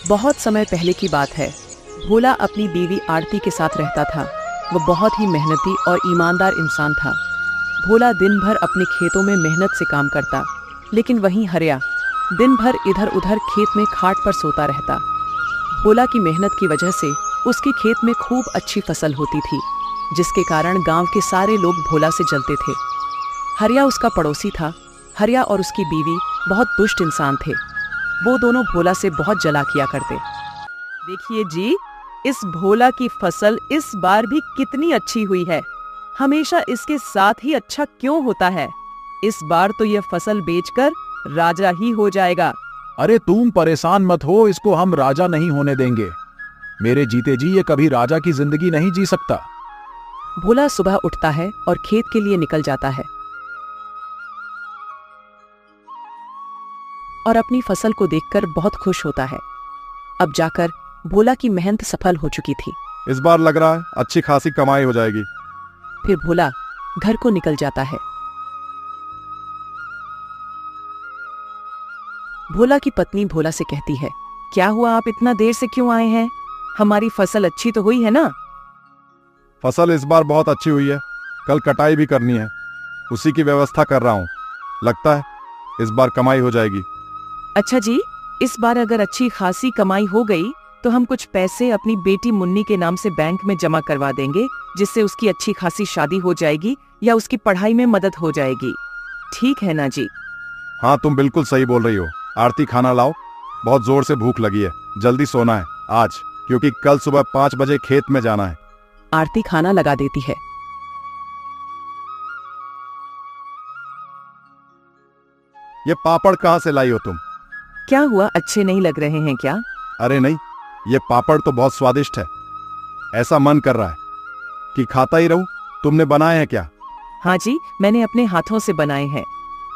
बहुत समय पहले की बात है। भोला अपनी बीवी आरती के साथ रहता था। वह बहुत ही मेहनती और ईमानदार इंसान था। भोला दिन भर अपने खेतों में मेहनत से काम करता, लेकिन वहीं हरिया दिन भर इधर उधर खेत में खाट पर सोता रहता। भोला की मेहनत की वजह से उसके खेत में खूब अच्छी फसल होती थी, जिसके कारण गांव के सारे लोग भोला से जलते थे। हरिया उसका पड़ोसी था। हरिया और उसकी बीवी बहुत दुष्ट इंसान थे। वो दोनों भोला से बहुत जला किया करते। देखिए जी, इस भोला की फसल इस बार भी कितनी अच्छी हुई है। हमेशा इसके साथ ही अच्छा क्यों होता है? इस बार तो यह फसल बेचकर राजा ही हो जाएगा। अरे तुम परेशान मत हो, इसको हम राजा नहीं होने देंगे। मेरे जीते जी ये कभी राजा की जिंदगी नहीं जी सकता। भोला सुबह उठता है और खेत के लिए निकल जाता है और अपनी फसल को देखकर बहुत खुश होता है। अब जाकर भोला की मेहनत सफल हो चुकी थी। इस बार लग रहा है अच्छी खासी कमाई हो जाएगी। फिर भोला घर को निकल जाता है। भोला की पत्नी भोला से कहती है, क्या हुआ, आप इतना देर से क्यों आए हैं? हमारी फसल अच्छी तो हुई है ना? फसल इस बार बहुत अच्छी हुई है। कल कटाई भी करनी है, उसी की व्यवस्था कर रहा हूँ। लगता है इस बार कमाई हो जाएगी। अच्छा जी, इस बार अगर अच्छी खासी कमाई हो गई तो हम कुछ पैसे अपनी बेटी मुन्नी के नाम से बैंक में जमा करवा देंगे, जिससे उसकी अच्छी खासी शादी हो जाएगी या उसकी पढ़ाई में मदद हो जाएगी। ठीक है ना जी? हाँ, तुम बिल्कुल सही बोल रही हो। आरती, खाना लाओ, बहुत जोर से भूख लगी है। जल्दी सोना है आज, क्योंकि कल सुबह 5 बजे खेत में जाना है। आरती खाना लगा देती है। ये पापड़ कहाँ से लाई हो तुम? क्या हुआ, अच्छे नहीं लग रहे हैं क्या? अरे नहीं, ये पापड़ तो बहुत स्वादिष्ट है। ऐसा मन कर रहा है कि खाता ही रहूं। तुमने बनाए हैं क्या? हाँ जी, मैंने अपने हाथों से बनाए हैं।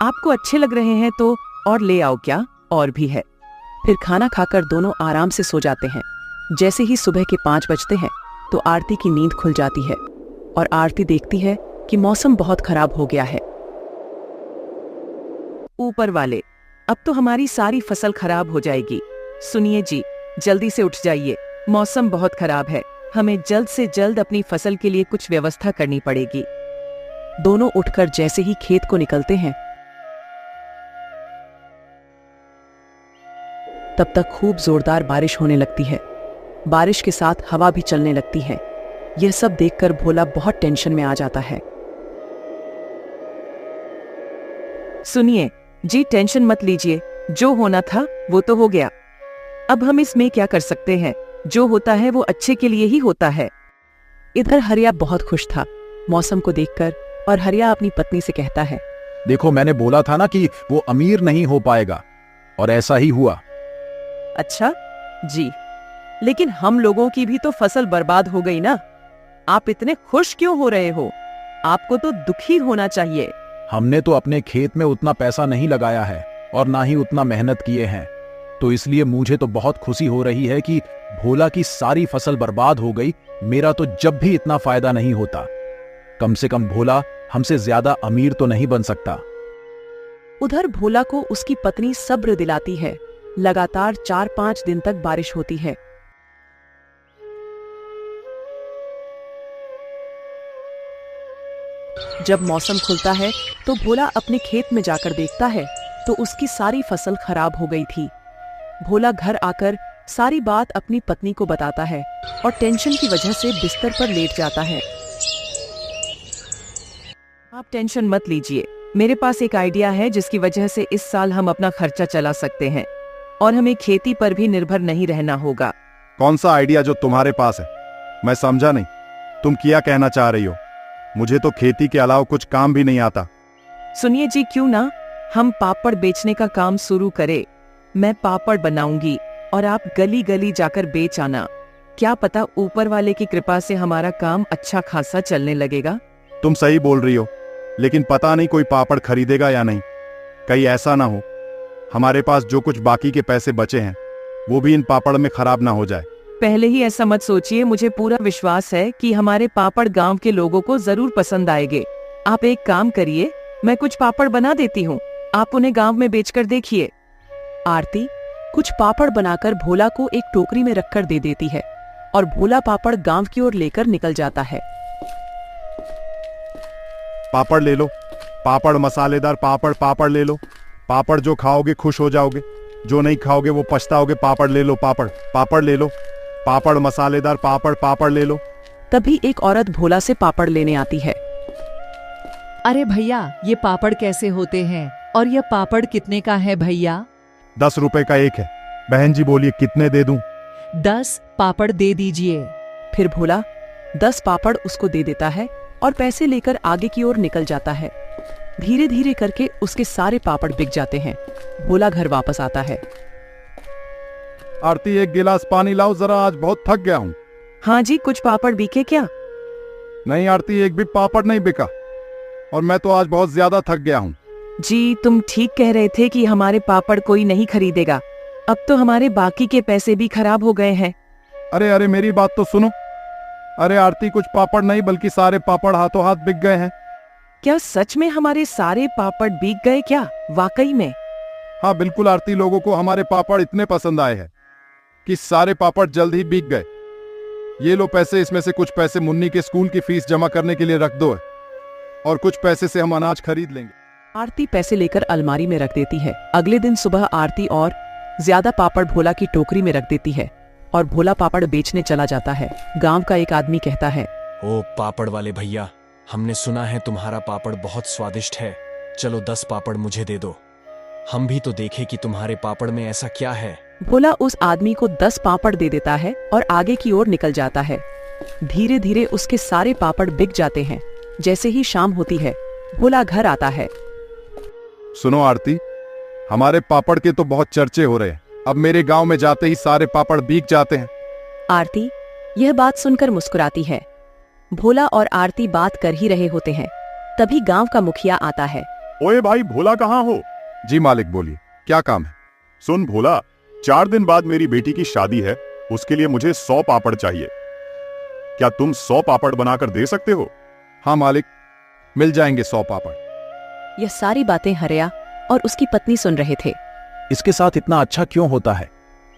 आपको अच्छे लग रहे हैं तो और ले आओ क्या? और भी है। फिर खाना खाकर दोनों आराम से सो जाते हैं। जैसे ही सुबह के 5 बजते हैं तो आरती की नींद खुल जाती है और आरती देखती है कि मौसम बहुत खराब हो गया है। ऊपर वाले, अब तो हमारी सारी फसल खराब हो जाएगी। सुनिए जी, जल्दी से उठ जाइए, मौसम बहुत खराब है। हमें जल्द से जल्द अपनी फसल के लिए कुछ व्यवस्था करनी पड़ेगी। दोनों उठकर जैसे ही खेत को निकलते हैं, तब तक खूब जोरदार बारिश होने लगती है। बारिश के साथ हवा भी चलने लगती है। यह सब देखकर भोला बहुत टेंशन में आ जाता है। सुनिए जी, टेंशन मत लीजिए, जो होना था वो तो हो गया। अब हम इसमें क्या कर सकते हैं? जो होता है वो अच्छे के लिए ही होता है। इधर हरिया बहुत खुश था मौसम को देखकर, और हरिया अपनी पत्नी से कहता है, देखो, मैंने बोला था ना कि वो अमीर नहीं हो पाएगा, और ऐसा ही हुआ। अच्छा जी, लेकिन हम लोगों की भी तो फसल बर्बाद हो गई ना। आप इतने खुश क्यों हो रहे हो? आपको तो दुखी होना चाहिए। हमने तो अपने खेत में उतना पैसा नहीं लगाया है और ना ही उतना मेहनत किए हैं, तो इसलिए मुझे तो बहुत खुशी हो रही है कि भोला की सारी फसल बर्बाद हो गई। मेरा तो जब भी इतना फायदा नहीं होता। कम से कम भोला हमसे ज्यादा अमीर तो नहीं बन सकता। उधर भोला को उसकी पत्नी सब्र दिलाती है। लगातार 4-5 दिन तक बारिश होती है। जब मौसम खुलता है तो भोला अपने खेत में जाकर देखता है तो उसकी सारी फसल खराब हो गई थी। भोला घर आकर सारी बात अपनी पत्नी को बताता है और टेंशन की वजह से बिस्तर पर लेट जाता है। आप टेंशन मत लीजिए, मेरे पास एक आइडिया है जिसकी वजह से इस साल हम अपना खर्चा चला सकते हैं और हमें खेती पर भी निर्भर नहीं रहना होगा। कौन सा आइडिया जो तुम्हारे पास है? मैं समझा नहीं, तुम क्या कहना चाह रही हो? मुझे तो खेती के अलावा कुछ काम भी नहीं आता। सुनिए जी, क्यों ना हम पापड़ बेचने का काम शुरू करें। मैं पापड़ बनाऊंगी और आप गली गली जाकर बेच आना। क्या पता ऊपर वाले की कृपा से हमारा काम अच्छा खासा चलने लगेगा। तुम सही बोल रही हो, लेकिन पता नहीं कोई पापड़ खरीदेगा या नहीं। कहीं ऐसा ना हो हमारे पास जो कुछ बाकी के पैसे बचे हैं वो भी इन पापड़ में खराब ना हो जाए। पहले ही ऐसा मत सोचिए, मुझे पूरा विश्वास है कि हमारे पापड़ गांव के लोगों को जरूर पसंद आएंगे। आप एक काम करिए, मैं कुछ पापड़ बना देती हूँ, आप उन्हें गांव में बेचकर देखिए। आरती कुछ पापड़ बनाकर भोला को एक टोकरी में रखकर दे देती है और भोला पापड़ गांव की ओर लेकर निकल जाता है। पापड़ ले लो, पापड़ मसालेदार पापड़, पापड़ ले लो। पापड़ जो खाओगे खुश हो जाओगे, जो नहीं खाओगे वो पछताओगे। पापड़ ले लो, पापड़, पापड़ ले लो। पापड़ मसालेदार पापड़, पापड़ ले लो। तभी एक औरत भोला से पापड़ लेने आती है। अरे भैया, ये पापड़ कैसे होते हैं और ये पापड़ कितने का है भैया? 10 रुपए का एक है। बहन जी बोलिए कितने दे दूं? 10 पापड़ दे दीजिए। फिर भोला 10 पापड़ उसको दे देता है और पैसे लेकर आगे की ओर निकल जाता है। धीरे धीरे करके उसके सारे पापड़ बिक जाते हैं। भोला घर वापस आता है। आरती, एक गिलास पानी लाओ जरा, आज बहुत थक गया हूँ। हाँ जी, कुछ पापड़ बिके क्या? नहीं आरती, एक भी पापड़ नहीं बिका और मैं तो आज बहुत ज्यादा थक गया हूँ। जी, तुम ठीक कह रहे थे कि हमारे पापड़ कोई नहीं खरीदेगा। अब तो हमारे बाकी के पैसे भी खराब हो गए हैं। अरे अरे, मेरी बात तो सुनो। अरे आरती, कुछ पापड़ नहीं बल्कि सारे पापड़ हाथों हाथ बिक गए हैं। क्या सच में हमारे सारे पापड़ बिक गए क्या? वाकई में? हाँ बिल्कुल आरती, लोगों को हमारे पापड़ इतने पसंद आए हैं कि सारे पापड़ जल्द ही बिक गए। ये लो पैसे, इसमें से कुछ पैसे मुन्नी के स्कूल की फीस जमा करने के लिए रख दो और कुछ पैसे से हम अनाज खरीद लेंगे। आरती पैसे लेकर अलमारी में रख देती है। अगले दिन सुबह आरती और ज्यादा पापड़ भोला की टोकरी में रख देती है और भोला पापड़ बेचने चला जाता है। गांव का एक आदमी कहता है, ओ पापड़ वाले भैया, हमने सुना है तुम्हारा पापड़ बहुत स्वादिष्ट है। चलो 10 पापड़ मुझे दे दो, हम भी तो देखें कि तुम्हारे पापड़ में ऐसा क्या है। भोला उस आदमी को 10 पापड़ दे देता है और आगे की ओर निकल जाता है। धीरे धीरे उसके सारे पापड़ बिक जाते हैं। जैसे ही शाम होती है, भोला घर आता है। सुनो आरती, हमारे पापड़ के तो बहुत चर्चे हो रहे हैं। अब मेरे गांव में जाते ही सारे पापड़ बिक जाते हैं। आरती यह बात सुनकर मुस्कुराती है। भोला और आरती बात कर ही रहे होते हैं, तभी गांव का मुखिया आता है। ओए भाई, भोला कहाँ हो? जी मालिक, बोलिए क्या काम है? सुन भोला, 4 दिन बाद मेरी बेटी की शादी है, उसके लिए मुझे 100 पापड़ चाहिए। क्या तुम 100 पापड़ बनाकर दे सकते हो? हाँ मालिक, मिल जाएंगे 100 पापड़। यह सारी बातें हरिया और उसकी पत्नी सुन रहे थे। इसके साथ इतना अच्छा क्यों होता है?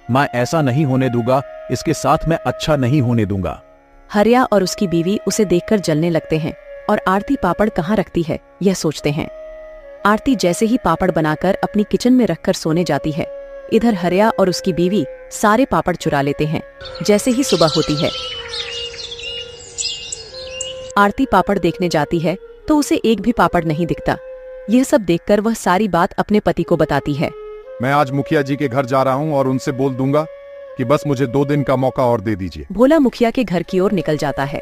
मैं ऐसा नहीं होने दूंगा, इसके साथ मैं अच्छा नहीं होने दूंगा। हरिया और उसकी बीवी उसे देखकर जलने लगते हैं और आरती पापड़ कहाँ रखती है यह सोचते हैं। आरती जैसे ही पापड़ बनाकर अपनी किचन में रखकर सोने जाती है, इधर हरिया और उसकी बीवी सारे पापड़ चुरा लेते हैं। जैसे ही सुबह होती है, आरती पापड़ देखने जाती है तो उसे एक भी पापड़ नहीं दिखता। यह सब देखकर वह सारी बात अपने पति को बताती है। मैं आज मुखिया जी के घर जा रहा हूँ और उनसे बोल दूंगा कि बस मुझे 2 दिन का मौका और दे दीजिए। भोला मुखिया के घर की ओर निकल जाता है।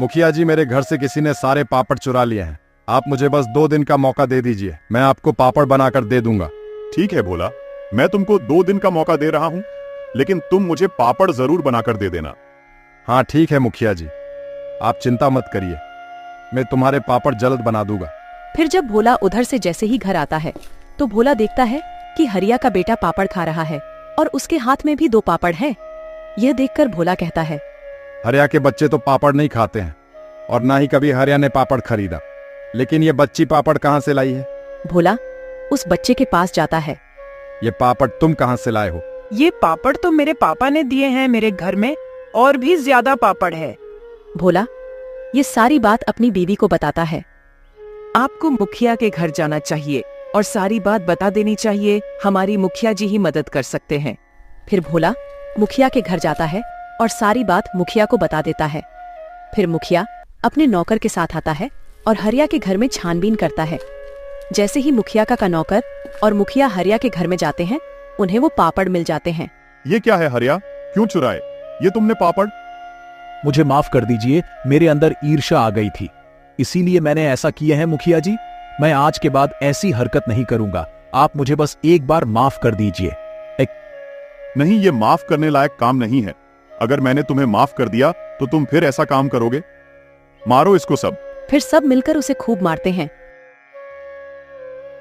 मुखिया जी, मेरे घर से किसी ने सारे पापड़ चुरा लिए हैं। आप मुझे बस 2 दिन का मौका दे दीजिए, मैं आपको पापड़ बनाकर दे दूंगा। ठीक है भोला, मैं तुमको 2 दिन का मौका दे रहा हूं, लेकिन तुम मुझे पापड़ जरूर बनाकर दे देना। हाँ ठीक है मुखिया जी, आप चिंता मत करिए, मैं तुम्हारे पापड़ जल्द बना दूंगा। फिर जब भोला उधर से जैसे ही घर आता है तो भोला देखता है कि हरिया का बेटा पापड़ खा रहा है और उसके हाथ में भी 2 पापड़ हैं। यह देखकर भोला कहता है, हरिया के बच्चे तो पापड़ नहीं खाते हैं और ना ही कभी हरिया ने पापड़ खरीदा, लेकिन ये बच्ची पापड़ कहाँ से लाई है? भोला उस बच्चे के पास जाता है। ये पापड़ तुम कहाँ से लाए हो? ये पापड़ तो मेरे पापा ने दिए हैं, मेरे घर में और भी ज्यादा पापड़ है। भोला ये सारी बात अपनी बीवी को बताता है। आपको मुखिया के घर जाना चाहिए और सारी बात बता देनी चाहिए, हमारी मुखिया जी ही मदद कर सकते हैं। फिर भोला मुखिया के घर जाता है और सारी बात मुखिया को बता देता है। फिर मुखिया अपने नौकर के साथ आता है और हरिया के घर में छानबीन करता है। जैसे ही मुखिया का नौकर और मुखिया हरिया के घर में जाते हैं, उन्हें वो पापड़ मिल जाते हैं। ये क्या है हरिया, क्यों चुराए ये तुमने पापड़? मुझे माफ कर दीजिए, मेरे अंदर ईर्ष्या आ गई थी, इसीलिए मैंने ऐसा किया है मुखिया जी। मैं आज के बाद ऐसी हरकत नहीं करूंगा, आप मुझे बस एक बार माफ कर दीजिए। नहीं, ये माफ करने लायक काम नहीं है। अगर मैंने तुम्हें माफ कर दिया तो तुम फिर ऐसा काम करोगे? मारो इसको सब। फिर सब मिलकर उसे खूब मारते हैं